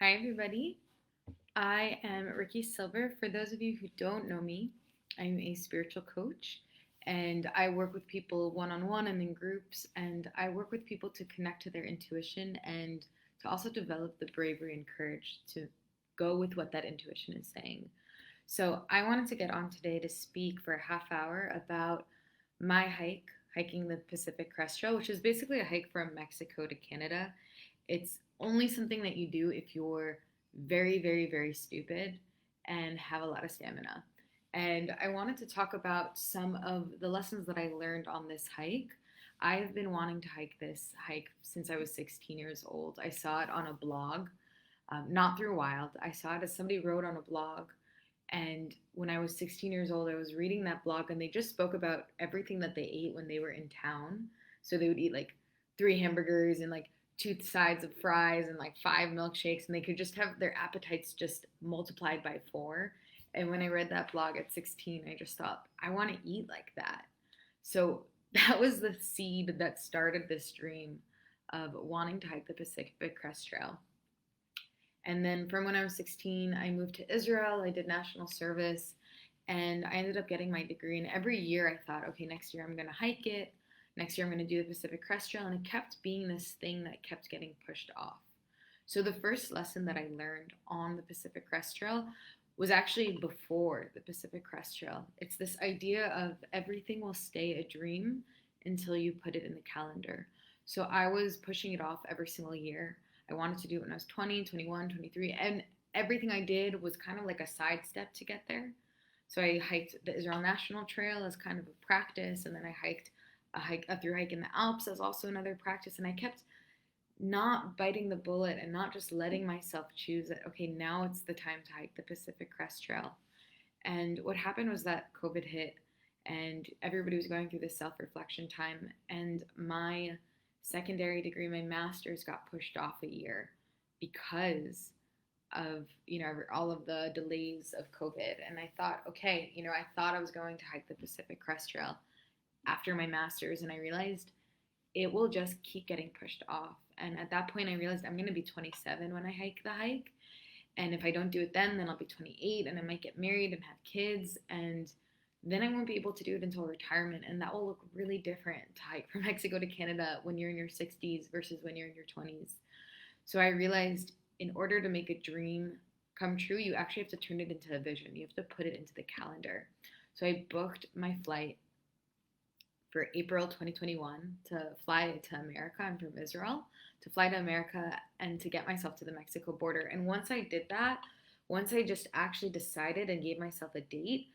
Hi, everybody. I am Ricki Silber. For those of you who don't know me, I'm a spiritual coach and I work with people one on one and in groups. And I work with people to connect to their intuition and to also develop the bravery and courage to go with what that intuition is saying. So, I wanted to get on today to speak for a half hour about my hike, hiking the Pacific Crest Trail, which is basically a hike from Mexico to Canada. It's only something that you do if you're very, very, very stupid and have a lot of stamina. And I wanted to talk about some of the lessons that I learned on this hike. I have been wanting to hike this hike since I was 16 years old. I saw it on a blog, not through Wild. I saw it as somebody wrote on a blog. And when I was 16 years old, I was reading that blog and they just spoke about everything that they ate when they were in town. So they would eat like three hamburgers and like two sides of fries and like five milkshakes, and they could just have their appetites just multiplied by four. And when I read that blog at 16, I just thought, I want to eat like that. So that was the seed that started this dream of wanting to hike the Pacific Crest Trail. And then from when I was 16, I moved to Israel. I did national service and I ended up getting my degree. And every year I thought, okay, next year I'm going to hike it. Next year I'm going to do the Pacific Crest Trail. And it kept being this thing that kept getting pushed off. So the first lesson that I learned on the Pacific Crest Trail was actually before the Pacific Crest Trail. It's this idea of everything will stay a dream until you put it in the calendar. So I was pushing it off every single year. I wanted to do it when I was 20, 21, 23, and everything I did was kind of like a sidestep to get there. So I hiked the Israel National Trail as kind of a practice, and then I hiked a through hike in the Alps as also another practice, and I kept not biting the bullet and not just letting myself choose that, okay, now it's the time to hike the Pacific Crest Trail. And what happened was that COVID hit and everybody was going through this self-reflection time, and my secondary degree, my master's, got pushed off a year because of all of the delays of COVID. And I thought, okay, I thought I was going to hike the Pacific Crest Trail after my master's, and I realized it will just keep getting pushed off. And at that point I realized I'm going to be 27 when I hike the hike, and if I don't do it then I'll be 28 and I might get married and have kids, and then I won't be able to do it until retirement, and that will look really different to hike from Mexico to Canada when you're in your 60s versus when you're in your 20s. So I realized in order to make a dream come true, you actually have to turn it into a vision. You have to put it into the calendar. So I booked my flight for April 2021 to fly to America. I'm from Israel. To fly to America and to get myself to the Mexico border. And once I did that, once I just actually decided and gave myself a date,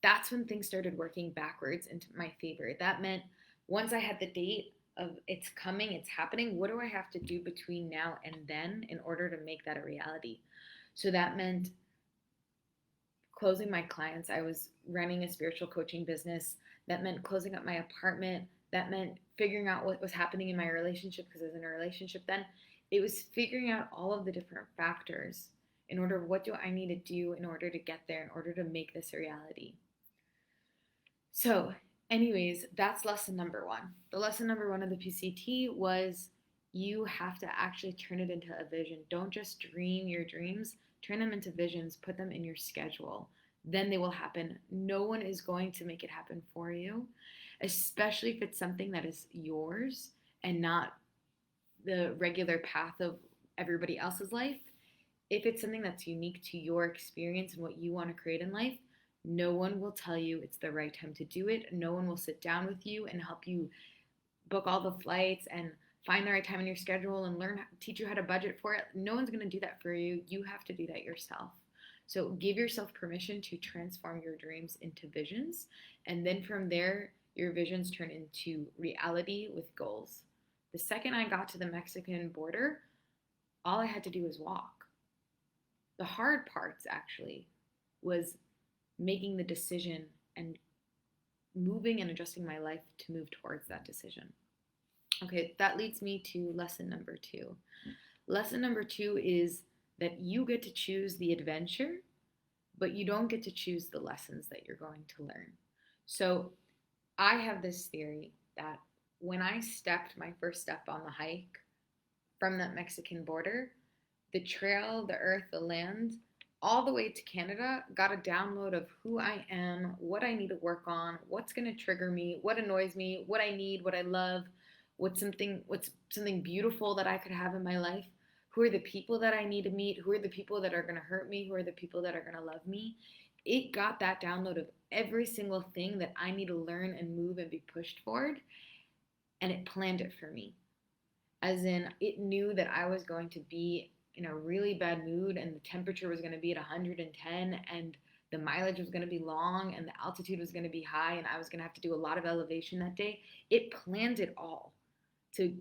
that's when things started working backwards into my favor. That meant once I had the date of it's coming, it's happening, what do I have to do between now and then in order to make that a reality? So that meant closing my clients. I was running a spiritual coaching business. That meant closing up my apartment. That meant figuring out what was happening in my relationship, because I was in a relationship then. It was figuring out all of the different factors in order of what do I need to do in order to get there, in order to make this a reality. So, anyways, that's lesson number one. The lesson number one of the PCT was you have to actually turn it into a vision. Don't just dream your dreams, turn them into visions, put them in your schedule. Then they will happen. No one is going to make it happen for you, especially if it's something that is yours and not the regular path of everybody else's life. If it's something that's unique to your experience and what you want to create in life, no one will tell you it's the right time to do it. No one will sit down with you and help you book all the flights and find the right time in your schedule and teach you how to budget for it. No one's going to do that for you. You have to do that yourself. So give yourself permission to transform your dreams into visions. And then from there, your visions turn into reality with goals. The second I got to the Mexican border, all I had to do was walk. The hard parts actually was making the decision and moving and adjusting my life to move towards that decision. Okay, that leads me to lesson number two. Lesson number two is that you get to choose the adventure, but you don't get to choose the lessons that you're going to learn. So I have this theory that when I stepped my first step on the hike from that Mexican border, the trail, the earth, the land, all the way to Canada, got a download of who I am, what I need to work on, what's going to trigger me, what annoys me, what I need, what I love, what's something beautiful that I could have in my life, who are the people that I need to meet, who are the people that are going to hurt me, who are the people that are going to love me. It got that download of every single thing that I need to learn and move and be pushed forward, and it planned it for me. As in, it knew that I was going to be in a really bad mood and the temperature was going to be at 110 and the mileage was going to be long and the altitude was going to be high and I was going to have to do a lot of elevation that day. It planned it all to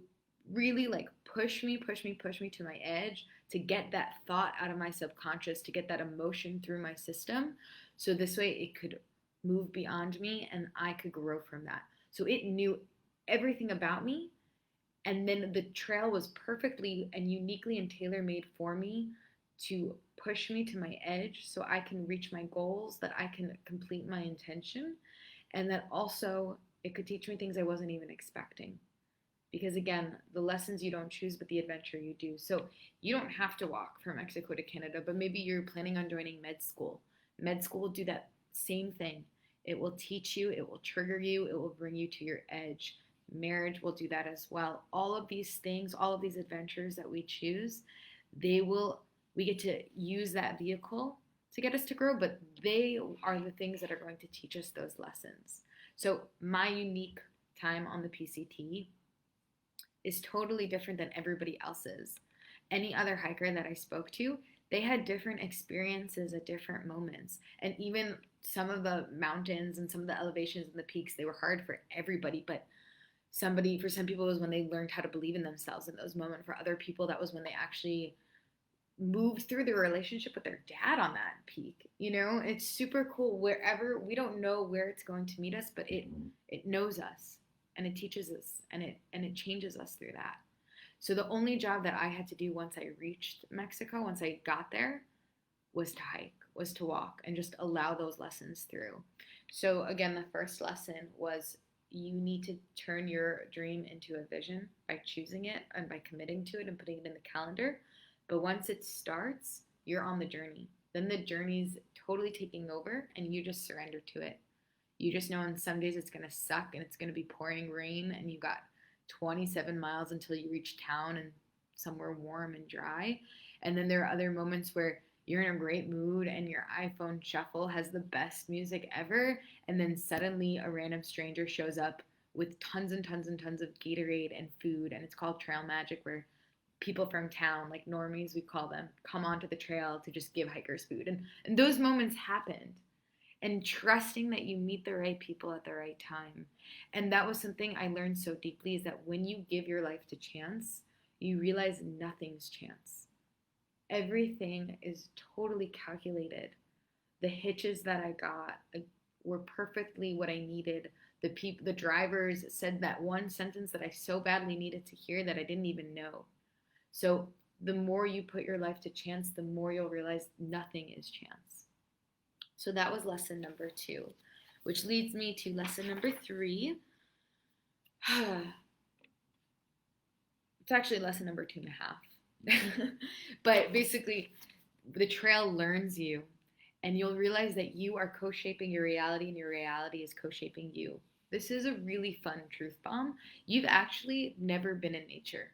really like push me to my edge, to get that thought out of my subconscious, to get that emotion through my system. So this way it could move beyond me and I could grow from that. So it knew everything about me. And then the trail was perfectly and uniquely and tailor made for me to push me to my edge so I can reach my goals, that I can complete my intention, and that also it could teach me things I wasn't even expecting. Because again, the lessons you don't choose, but the adventure you do. So you don't have to walk from Mexico to Canada, but maybe you're planning on joining med school. Med school will do that same thing. It will teach you, it will trigger you, it will bring you to your edge. Marriage will do that as well. All of these things, all of these adventures that we choose, we get to use that vehicle to get us to grow, but they are the things that are going to teach us those lessons. So my unique time on the PCT is totally different than everybody else's. Any other hiker that I spoke to, they had different experiences at different moments. And even some of the mountains and some of the elevations and the peaks, they were hard for everybody, but for some people, it was when they learned how to believe in themselves in those moments. For other people, that was when they actually moved through their relationship with their dad on that peak. It's super cool. Wherever, we don't know where it's going to meet us, but it knows us and it teaches us and it changes us through that. So the only job that I had to do once I reached Mexico, once I got there, was to hike, was to walk and just allow those lessons through. So again, the first lesson was you need to turn your dream into a vision by choosing it and by committing to it and putting it in the calendar. But once it starts, you're on the journey. Then the journey's totally taking over and you just surrender to it. You just know on some days it's going to suck and it's going to be pouring rain and you got 27 miles until you reach town and somewhere warm and dry. And then there are other moments where you're in a great mood and your iPhone shuffle has the best music ever, and then suddenly a random stranger shows up with tons and tons and tons of Gatorade and food, and it's called trail magic, where people from town, like normies we call them, come onto the trail to just give hikers food. And those moments happened. And trusting that you meet the right people at the right time. And that was something I learned so deeply, is that when you give your life to chance, you realize nothing's chance. Everything is totally calculated. The hitches that I got were perfectly what I needed. The drivers said that one sentence that I so badly needed to hear that I didn't even know. So the more you put your life to chance, the more you'll realize nothing is chance. So that was lesson number 2, which leads me to lesson number 3. It's actually lesson number 2.5. But basically, the trail learns you, and you'll realize that you are co-shaping your reality, and your reality is co-shaping you. This is a really fun truth bomb. You've actually never been in nature.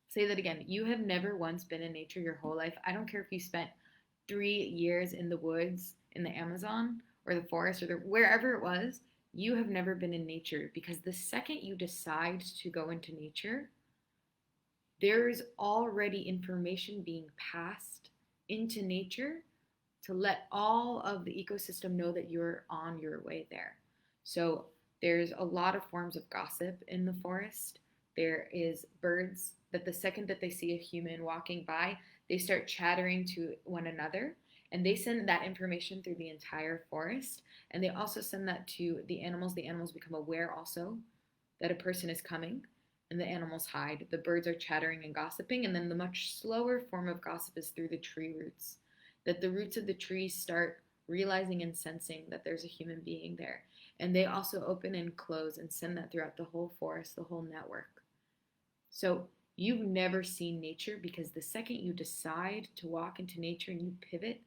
Say that again. You have never once been in nature your whole life. I don't care if you spent 3 years in the woods, in the Amazon, or the forest, or wherever it was. You have never been in nature, because the second you decide to go into nature, there's already information being passed into nature to let all of the ecosystem know that you're on your way there. So there's a lot of forms of gossip in the forest. There is birds that the second that they see a human walking by, they start chattering to one another, and they send that information through the entire forest. And they also send that to the animals. The animals become aware also that a person is coming, and the animals hide. The birds are chattering and gossiping, and then the much slower form of gossip is through the tree roots, that the roots of the trees start realizing and sensing that there's a human being there. And they also open and close and send that throughout the whole forest, the whole network. So You've never seen nature, because the second you decide to walk into nature and you pivot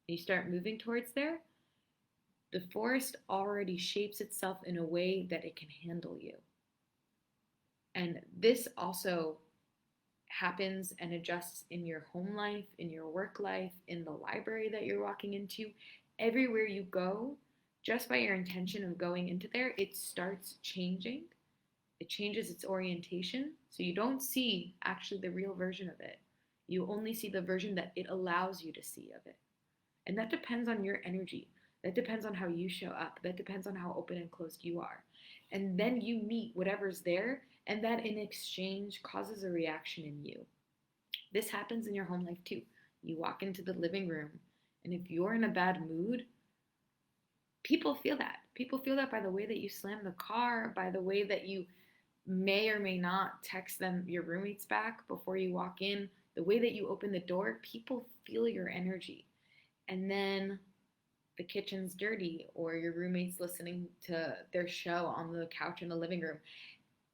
and you start moving towards there, the forest already shapes itself in a way that it can handle you. And this also happens and adjusts in your home life, in your work life, in the library that you're walking into. Everywhere you go, just by your intention of going into there, it starts changing. It changes its orientation. So you don't see actually the real version of it. You only see the version that it allows you to see of it. And that depends on your energy. That depends on how you show up. That depends on how open and closed you are. And then you meet whatever's there, and that in exchange causes a reaction in you. This happens in your home life too. You walk into the living room, and if you're in a bad mood, people feel that. People feel that by the way that you slam the car, by the way that you may or may not text them, your roommates, back before you walk in, the way that you open the door. People feel your energy. And then the kitchen's dirty, or your roommate's listening to their show on the couch in the living room,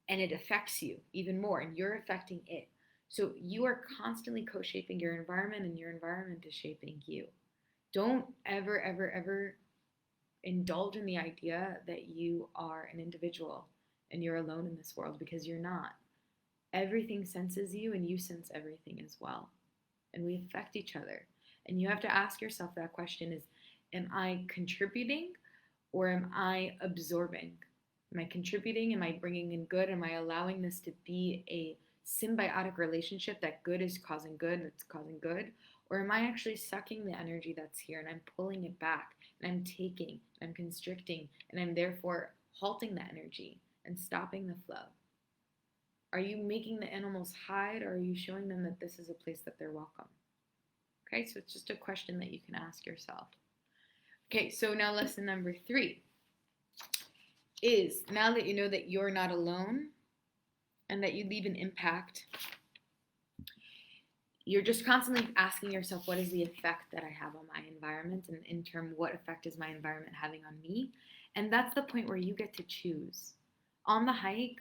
and it affects you even more, and you're affecting it. So you are constantly co-shaping your environment, and your environment is shaping you. Don't ever, ever, ever indulge in the idea that you are an individual and you're alone in this world, because you're not. Everything senses you, and you sense everything as well. And we affect each other. And you have to ask yourself that question is, am I contributing or am I absorbing? Am I contributing? Am I bringing in good? Am I allowing this to be a symbiotic relationship that good is causing good, that's causing good? Or am I actually sucking the energy that's here and I'm pulling it back and I'm taking, and I'm constricting, and I'm therefore halting the energy and stopping the flow? Are you making the animals hide, or are you showing them that this is a place that they're welcome? Okay, so it's just a question that you can ask yourself. Okay, so now lesson number 3 is, now that you know that you're not alone and that you leave an impact, you're just constantly asking yourself, what is the effect that I have on my environment? And in turn, what effect is my environment having on me? And that's the point where you get to choose. On the hike,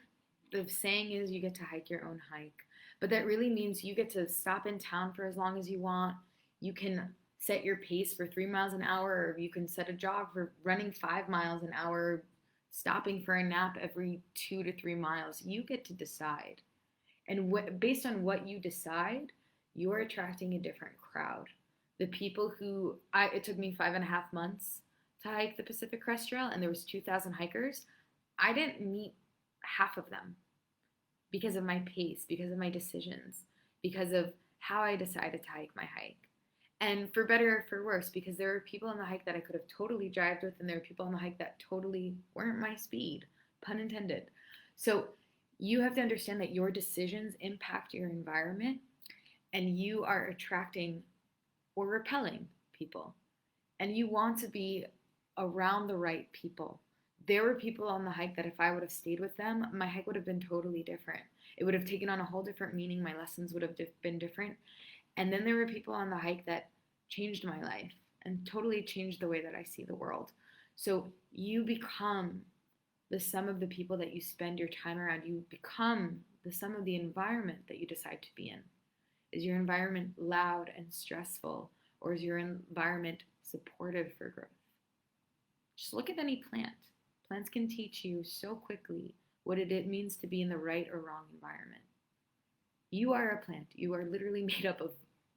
the saying is you get to hike your own hike. But that really means you get to stop in town for as long as you want. You can set your pace for 3 miles an hour, or you can set a jog for running 5 miles an hour, stopping for a nap every 2 to 3 miles. You get to decide. And based on what you decide, you're attracting a different crowd. The people who, it took me 5.5 months to hike the Pacific Crest Trail, and there was 2,000 hikers. I didn't meet half of them because of my pace, because of my decisions, because of how I decided to hike my hike. And for better or for worse, because there were people on the hike that I could have totally jived with, and there were people on the hike that totally weren't my speed, pun intended. So you have to understand that your decisions impact your environment, and you are attracting or repelling people. And you want to be around the right people. There were people on the hike that if I would have stayed with them, my hike would have been totally different. It would have taken on a whole different meaning. My lessons would have been different. And then there were people on the hike that changed my life and totally changed the way that I see the world. So you become the sum of the people that you spend your time around. You become the sum of the environment that you decide to be in. Is your environment loud and stressful, or is your environment supportive for growth? Just look at any plant. Plants can teach you so quickly what it means to be in the right or wrong environment. You are a plant. You are literally made up of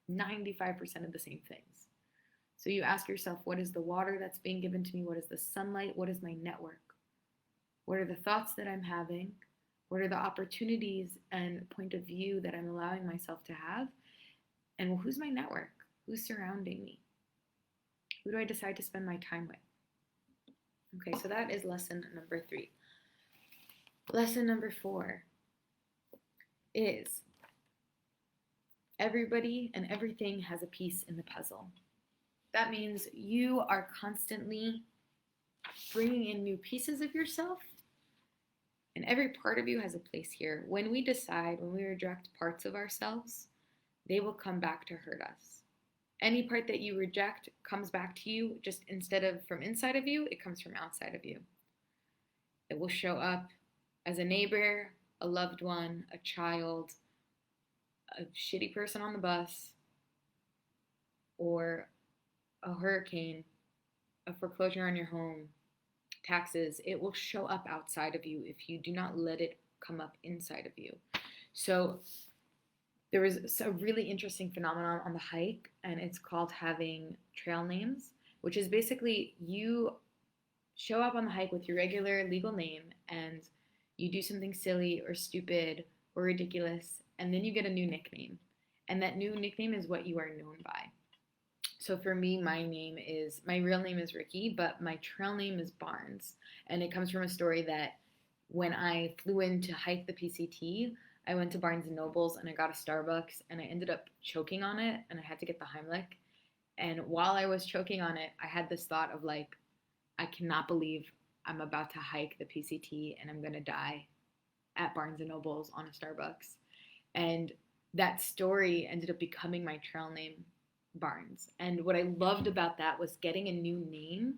95% of the same things. So you ask yourself, what is the water that's being given to me? What is the sunlight? What is my network? What are the thoughts that I'm having? What are the opportunities and point of view that I'm allowing myself to have? And who's my network? Who's surrounding me? Who do I decide to spend my time with? Okay, so that is lesson number 3. Lesson number 4 is everybody and everything has a piece in the puzzle. That means you are constantly bringing in new pieces of yourself, and every part of you has a place here. When we reject parts of ourselves, they will come back to hurt us. Any part that you reject comes back to you, just instead of from inside of you, it comes from outside of you. It will show up as a neighbor, a loved one, a child, a shitty person on the bus, or a hurricane, a foreclosure on your home, taxes, it will show up outside of you if you do not let it come up inside of you. So there was a really interesting phenomenon on the hike, and it's called having trail names, which is basically you show up on the hike with your regular legal name and you do something silly or stupid or ridiculous, and then you get a new nickname. And that new nickname is what you are known by. So for me, my real name is Ricki, but my trail name is Barnes. And it comes from a story that when I flew in to hike the PCT, I went to Barnes & Noble's and I got a Starbucks and I ended up choking on it and I had to get the Heimlich. And while I was choking on it, I had this thought of like, I cannot believe I'm about to hike the PCT and I'm going to die at Barnes & Noble's on a Starbucks. And that story ended up becoming my trail name, Barnes. And what I loved about that was getting a new name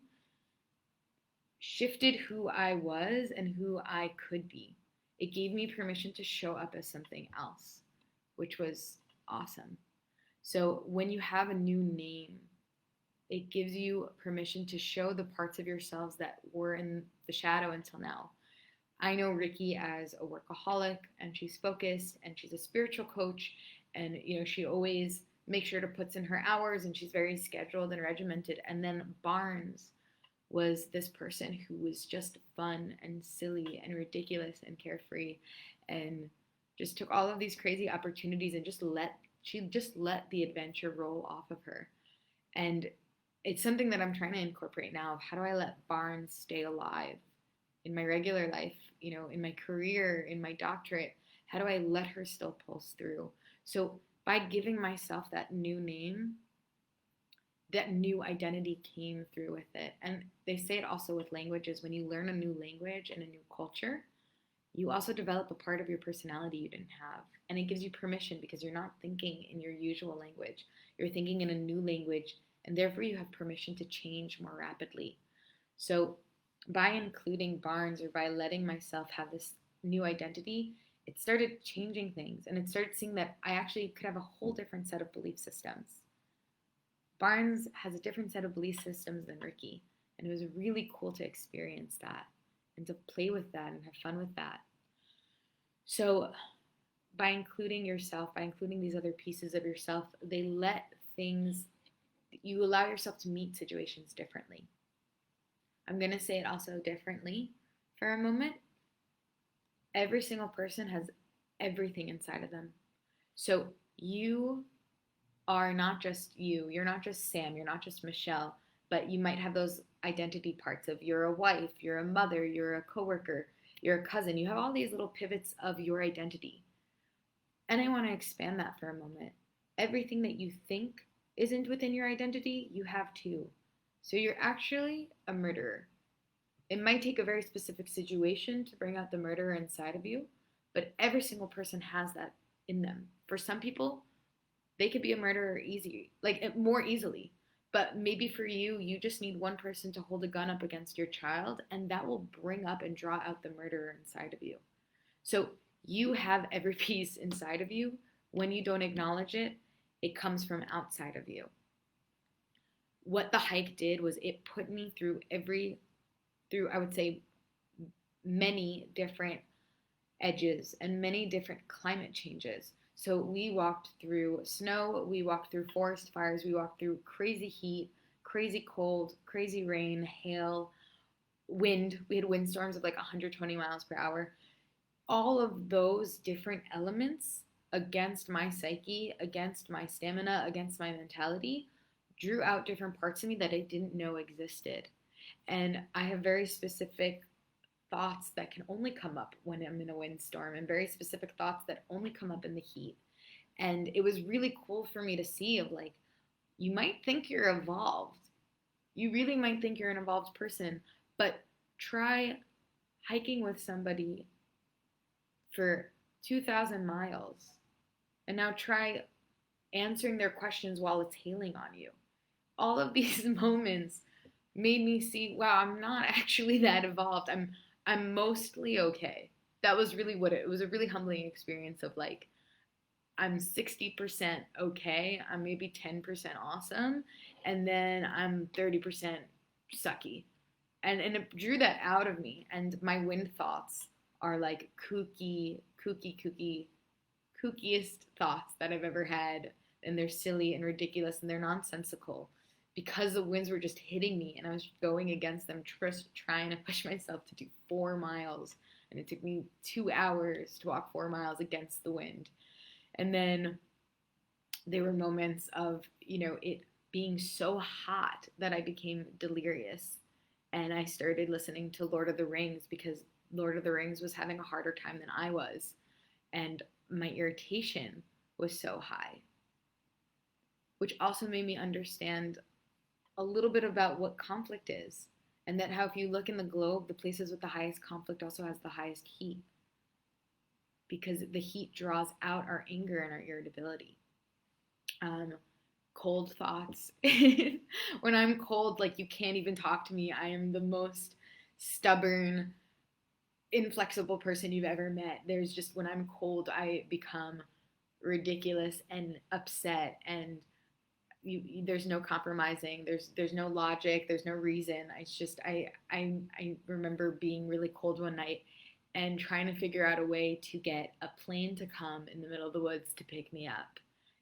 shifted who I was and who I could be. It gave me permission to show up as something else, which was awesome. So when you have a new name, it gives you permission to show the parts of yourselves that were in the shadow until now. I know Ricki as a workaholic, and she's focused, and she's a spiritual coach, and she always makes sure to put in her hours, and she's very scheduled and regimented. And then Barnes was this person who was just fun and silly and ridiculous and carefree, and just took all of these crazy opportunities and she just let the adventure roll off of her. And it's something that I'm trying to incorporate now. How do I let Barnes stay alive in my regular life, in my career, in my doctorate? How do I let her still pulse through? So by giving myself that new name, that new identity came through with it. And they say it also with languages. When you learn a new language and a new culture, you also develop a part of your personality you didn't have. And it gives you permission because you're not thinking in your usual language. You're thinking in a new language, and therefore you have permission to change more rapidly. So by including Barnes, or by letting myself have this new identity, it started changing things, and it started seeing that I actually could have a whole different set of belief systems. Barnes has a different set of belief systems than Ricki, and it was really cool to experience that and to play with that and have fun with that. So by including yourself, by including these other pieces of yourself, you allow yourself to meet situations differently. I'm going to say it also differently for a moment. Every single person has everything inside of them. So you are not just you. You're not just Sam. You're not just Michelle. But you might have those identity parts of you're a wife, you're a mother, you're a coworker, you're a cousin. You have all these little pivots of your identity. And I want to expand that for a moment. Everything that you think isn't within your identity, you have too. So you're actually a murderer. It might take a very specific situation to bring out the murderer inside of you, but every single person has that in them. For some people, they could be a murderer more easily. But maybe for you, you just need one person to hold a gun up against your child, and that will bring up and draw out the murderer inside of you. So you have every piece inside of you. When you don't acknowledge it, it comes from outside of you. What the hike did was it put me through I would say, many different edges and many different climate changes. So we walked through snow, we walked through forest fires, we walked through crazy heat, crazy cold, crazy rain, hail, wind. We had windstorms of like 120 miles per hour. All of those different elements against my psyche, against my stamina, against my mentality, drew out different parts of me that I didn't know existed. And I have very specific thoughts that can only come up when I'm in a windstorm, and very specific thoughts that only come up in the heat. And it was really cool for me to see of like, you might think you're evolved. You really might think you're an evolved person, but try hiking with somebody for 2,000 miles. And now try answering their questions while it's hailing on you. All of these moments made me see, wow, I'm not actually that evolved. I'm mostly okay. That was really it was a really humbling experience of like, I'm 60% okay. I'm maybe 10% awesome. And then I'm 30% sucky. And it drew that out of me. And my wind thoughts are like kookiest thoughts that I've ever had. And they're silly and ridiculous and they're nonsensical because the winds were just hitting me and I was going against them, just trying to push myself to do 4 miles. And it took me 2 hours to walk 4 miles against the wind. And then there were moments of, it being so hot that I became delirious. And I started listening to Lord of the Rings because Lord of the Rings was having a harder time than I was. And my irritation was so high, which also made me understand a little bit about what conflict is. And that how if you look in the globe, the places with the highest conflict also has the highest heat. Because the heat draws out our anger and our irritability. Cold thoughts. When I'm cold, like you can't even talk to me. I am the most stubborn, inflexible person you've ever met. There's just, when I'm cold, I become ridiculous and upset, and there's no compromising. There's no logic. There's no reason. It's just I remember being really cold one night and trying to figure out a way to get a plane to come in the middle of the woods to pick me up.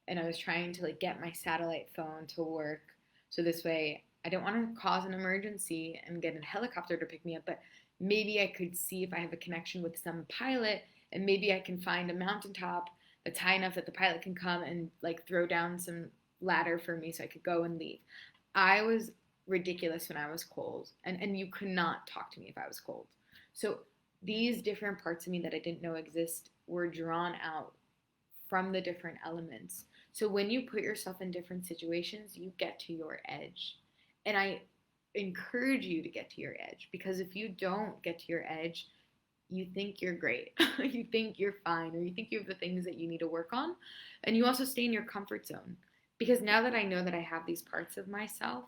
And I was trying to get my satellite phone to work so this way I don't want to cause an emergency and get a helicopter to pick me up, but maybe I could see if I have a connection with some pilot and maybe I can find a mountaintop that's high enough that the pilot can come and throw down some ladder for me so I could go and leave. I was ridiculous when I was cold, and you could not talk to me if I was cold. So these different parts of me that I didn't know exist were drawn out from the different elements. So when you put yourself in different situations, you get to your edge. And I encourage you to get to your edge, because if you don't get to your edge, you think you're great. You think you're fine, or you think you have the things that you need to work on. And you also stay in your comfort zone. Because now that I know that I have these parts of myself,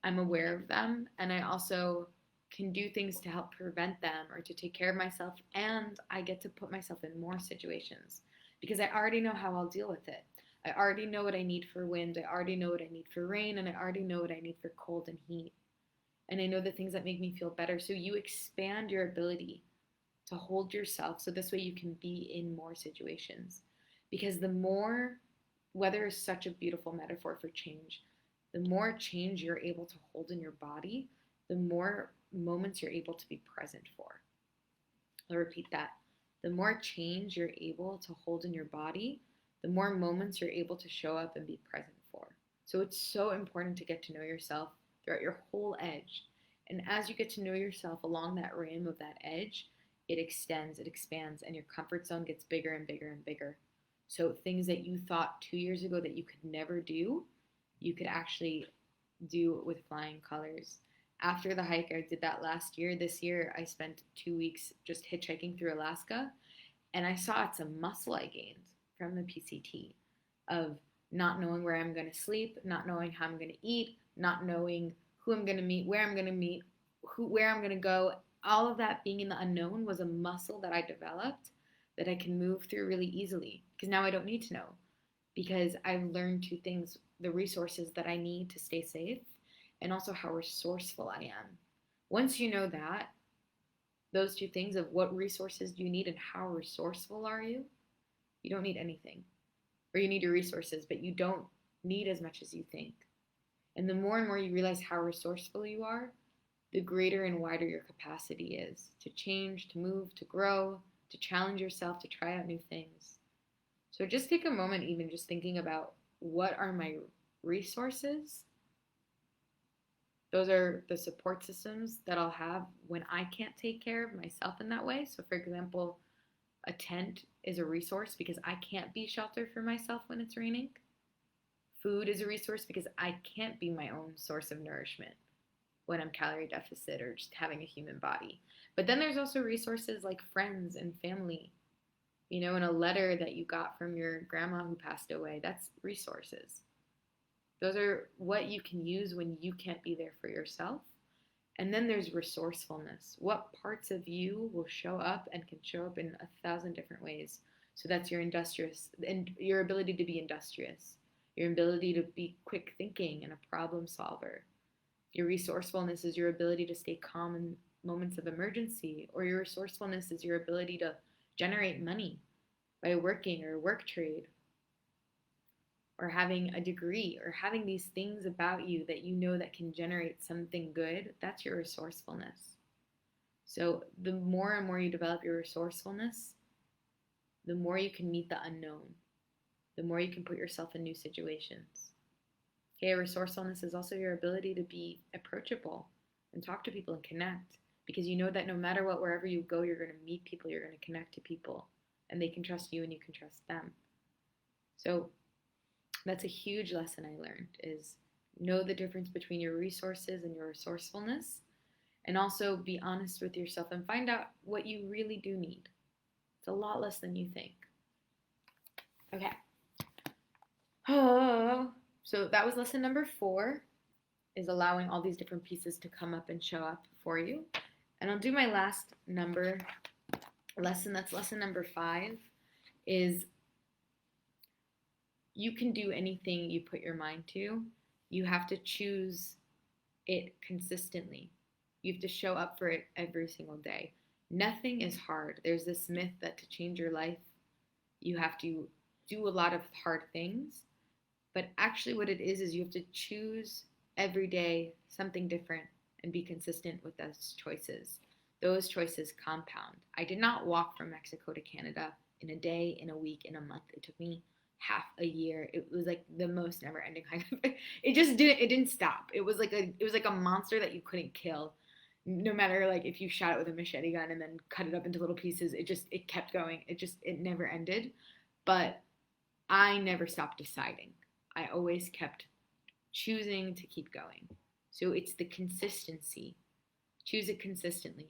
I'm aware of them, and I also can do things to help prevent them or to take care of myself, and I get to put myself in more situations because I already know how I'll deal with it. I already know what I need for wind, I already know what I need for rain, and I already know what I need for cold and heat. And I know the things that make me feel better. So you expand your ability to hold yourself so this way you can be in more situations. Because the more, weather is such a beautiful metaphor for change. The more change you're able to hold in your body, the more moments you're able to be present for. I'll repeat that. The more change you're able to hold in your body, the more moments you're able to show up and be present for. So it's so important to get to know yourself throughout your whole edge. And as you get to know yourself along that rim of that edge, it extends, it expands, and your comfort zone gets bigger and bigger and bigger. So things that you thought 2 years ago that you could never do, you could actually do with flying colors. After the hike, I did that last year. This year, I spent 2 weeks just hitchhiking through Alaska, and I saw it's a muscle I gained from the PCT of not knowing where I'm going to sleep, not knowing how I'm going to eat, not knowing who I'm going to meet, where I'm going to meet, where I'm going to go. All of that being in the unknown was a muscle that I developed that I can move through really easily, because now I don't need to know, because I've learned 2 things: the resources that I need to stay safe, and also how resourceful I am. Once you know that, those 2 things of what resources do you need and how resourceful are you, you don't need anything. Or you need your resources, but you don't need as much as you think. And the more and more you realize how resourceful you are, the greater and wider your capacity is to change, to move, to grow, to challenge yourself, to try out new things. So just take a moment even just thinking about, what are my resources? Those are the support systems that I'll have when I can't take care of myself in that way. So for example, a tent is a resource because I can't be shelter for myself when it's raining. Food is a resource because I can't be my own source of nourishment when I'm calorie deficit or just having a human body. But then there's also resources like friends and family, and a letter that you got from your grandma who passed away. That's resources. Those are what you can use when you can't be there for yourself. And then there's resourcefulness. What parts of you will show up and can show up in 1,000 different ways? So that's your industrious and your ability to be industrious, your ability to be quick thinking and a problem solver. Your resourcefulness is your ability to stay calm in moments of emergency, or your resourcefulness is your ability to generate money by working or work trade or having a degree or having these things about you that you know that can generate something good. That's your resourcefulness. So the more and more you develop your resourcefulness, the more you can meet the unknown, the more you can put yourself in new situations. Okay, resourcefulness is also your ability to be approachable and talk to people and connect, because you know that no matter what, wherever you go, you're going to meet people, you're going to connect to people, and they can trust you and you can trust them. So that's a huge lesson I learned, is know the difference between your resources and your resourcefulness, and also be honest with yourself and find out what you really do need. It's a lot less than you think. Okay. So that was lesson number 4, is allowing all these different pieces to come up and show up for you. And I'll do my last lesson, that's lesson number 5, is you can do anything you put your mind to. You have to choose it consistently. You have to show up for it every single day. Nothing is hard. There's this myth that to change your life, you have to do a lot of hard things. But actually what it is you have to choose every day something different and be consistent with those choices. Those choices compound. I did not walk from Mexico to Canada in a day, in a week, in a month. It took me half a year. It was like the most never-ending kind of. It didn't stop. It was like a monster that you couldn't kill. No matter like if you shot it with a machete gun and then cut it up into little pieces, it kept going. It never ended. But I never stopped deciding. I always kept choosing to keep going. So it's the consistency. Choose it consistently.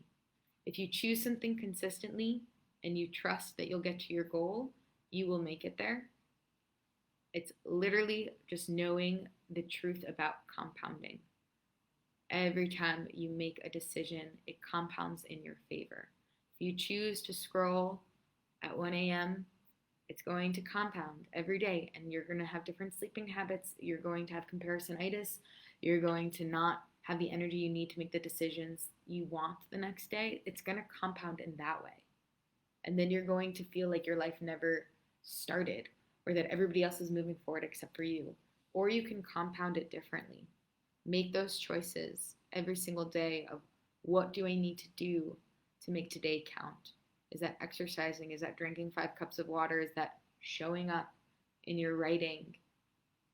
If you choose something consistently and you trust that you'll get to your goal, you will make it there. It's literally just knowing the truth about compounding. Every time you make a decision, it compounds in your favor. If you choose to scroll at 1 a.m., it's going to compound every day, and you're going to have different sleeping habits. You're going to have comparisonitis. You're going to not have the energy you need to make the decisions you want the next day. It's going to compound in that way. And then you're going to feel like your life never started, or that everybody else is moving forward except for you. Or you can compound it differently. Make those choices every single day of, what do I need to do to make today count? Is that exercising? Is that drinking 5 cups of water? Is that showing up in your writing,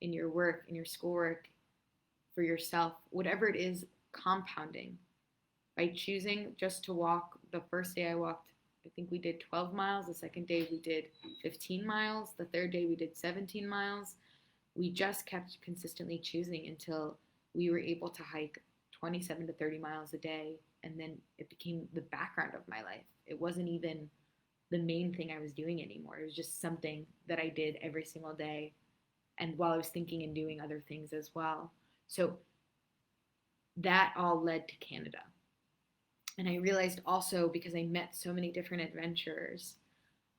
in your work, in your schoolwork, for yourself? Whatever it is, compounding. By choosing just to walk, the first day I walked, I think we did 12 miles. The second day we did 15 miles. The third day we did 17 miles. We just kept consistently choosing until we were able to hike 27 to 30 miles a day. And then it became the background of my life. It wasn't even the main thing I was doing anymore. It was just something that I did every single day, and while I was thinking and doing other things as well. So that all led to Canada. And I realized also, because I met so many different adventurers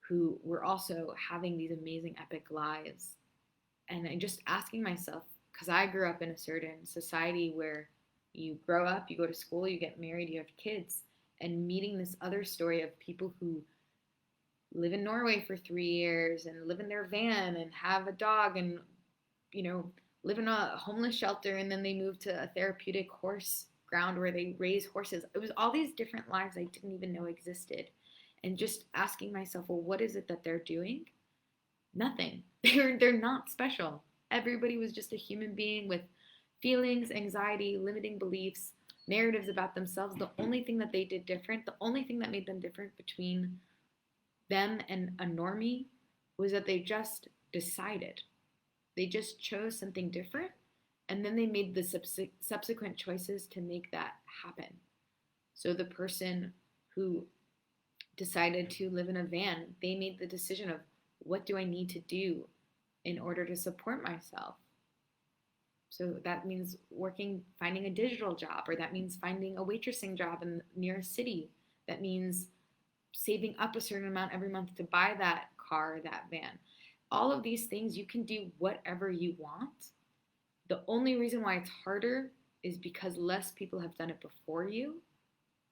who were also having these amazing epic lives, and I'm just asking myself, because I grew up in a certain society where you grow up, you go to school, you get married, you have kids, and meeting this other story of people who live in Norway for 3 years and live in their van and have a dog and, live in a homeless shelter, and then they move to a therapeutic horse ground where they raise horses. It was all these different lives I didn't even know existed. And just asking myself, well, what is it that they're doing? Nothing. They're not special. Everybody was just a human being with feelings, anxiety, limiting beliefs, narratives about themselves. The only thing that they did different, the only thing that made them different between them and a normie, was that they just decided. They just chose something different, and then they made the subsequent choices to make that happen. So the person who decided to live in a van, they made the decision of, what do I need to do in order to support myself? So that means finding a digital job, or that means finding a waitressing job near a city. That means saving up a certain amount every month to buy that car, that van. All of these things, you can do whatever you want. The only reason why it's harder is because less people have done it before you,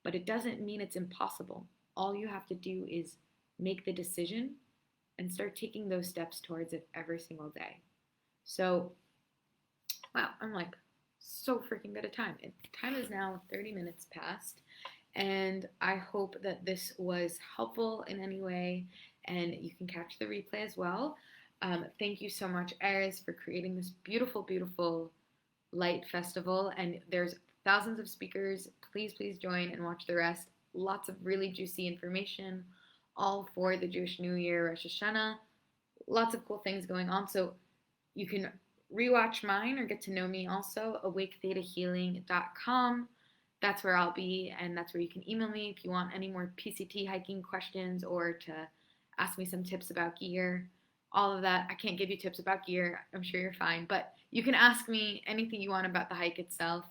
but it doesn't mean it's impossible. All you have to do is make the decision and start taking those steps towards it every single day. So, wow, I'm like so freaking good at time. Time is now 30 minutes past, and I hope that this was helpful in any way, and you can catch the replay as well. Thank you so much, Erez, for creating this beautiful, beautiful light festival, and there's thousands of speakers. Please join and watch the rest. Lots of really juicy information, all for the Jewish New Year, Rosh Hashanah. Lots of cool things going on. So you can rewatch mine or get to know me also, awakethetahealing.com. That's where I'll be, and that's where you can email me if you want any more PCT hiking questions or to ask me some tips about gear. All of that. I can't give you tips about gear. I'm sure you're fine, but you can ask me anything you want about the hike itself.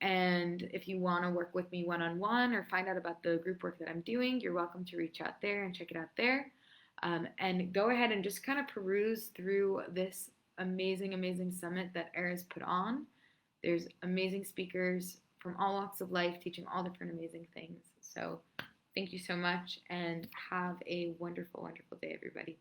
And if you want to work with me one-on-one or find out about the group work that I'm doing, you're welcome to reach out there and check it out there. And go ahead and just kind of peruse through this amazing, amazing summit that Erez put on. There's amazing speakers from all walks of life teaching all different amazing things. So thank you so much, and have a wonderful, wonderful day, everybody.